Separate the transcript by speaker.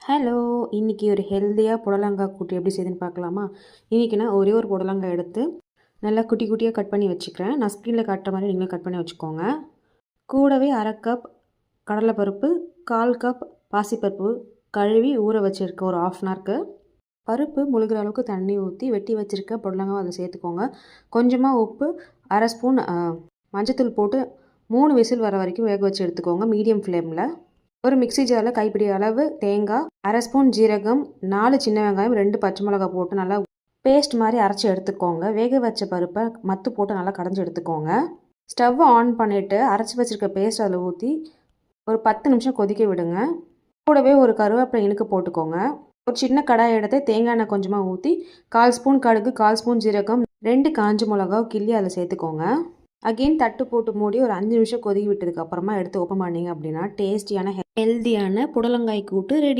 Speaker 1: Hello! இன்றைக்கி ஒரு ஹெல்த்தியாக புடலங்காய் கூட்டு எப்படி செய்யுதுன்னு பார்க்கலாமா? இன்றைக்கி நான் ஒரே ஒரு புடலங்காய் எடுத்து நல்லா குட்டி குட்டியாக கட் பண்ணி வச்சுக்கிறேன். நான் ஸ்க்ரீனில் காட்டுற மாதிரி நீங்களும் கட் பண்ணி வச்சுக்கோங்க. கூடவே 1/2 கப் கடலைப்பருப்பு, 1/4 கப் பாசிப்பருப்பு கழுவி ஊற வச்சுருக்கேன் ஒரு 1/2 அன் ஹவருக்கு. பருப்பு முழுகிற அளவுக்கு தண்ணி ஊற்றி வெட்டி வச்சுருக்க புடலங்காய் அதில் சேர்த்துக்கோங்க. கொஞ்சமாக உப்பு, 1/2 ஸ்பூன் மஞ்சத்தூள் போட்டு 3 விசில் வர வரைக்கும் வேக வச்சு எடுத்துக்கோங்க மீடியம் ஃப்ளேமில். ஒரு மிக்ஸி ஜாரில் கைப்பிடி அளவு தேங்காய், 1/2 ஸ்பூன் ஜீரகம், 4 சின்ன வெங்காயம், 2 பச்சை மிளகாய் போட்டு நல்லா பேஸ்ட் மாதிரி அரைச்சி எடுத்துக்கோங்க. வேக வச்ச பருப்பை மத்து போட்டு நல்லா கடைஞ்சி எடுத்துக்கோங்க. ஸ்டவ் ஆன் பண்ணிவிட்டு அரைச்சி வச்சுருக்க பேஸ்ட் அதில் ஊற்றி ஒரு 10 நிமிஷம் கொதிக்க விடுங்க. கூடவே ஒரு கருவேப்பிலை இனுக்கு போட்டுக்கோங்க. ஒரு சின்ன கடாய் எடுத்து தேங்காய் எண்ணெய் கொஞ்சமாக ஊற்றி 1/4 ஸ்பூன் கடுகு, 1/4 ஸ்பூன் ஜீரகம், 2 காஞ்ச மிளகா கிள்ளி அதில் சேர்த்துக்கோங்க. அகெயின் தட்டு போட்டு மூடி ஒரு 5 நிமிஷம் கொதிக்க விட்டதுக்கு அப்புறமா எடுத்து ஓப்பன் பண்ணிங்க அப்படின்னா டேஸ்டியான ஹெல்த்தியான புடலங்காய் கூட்டு ரெடி.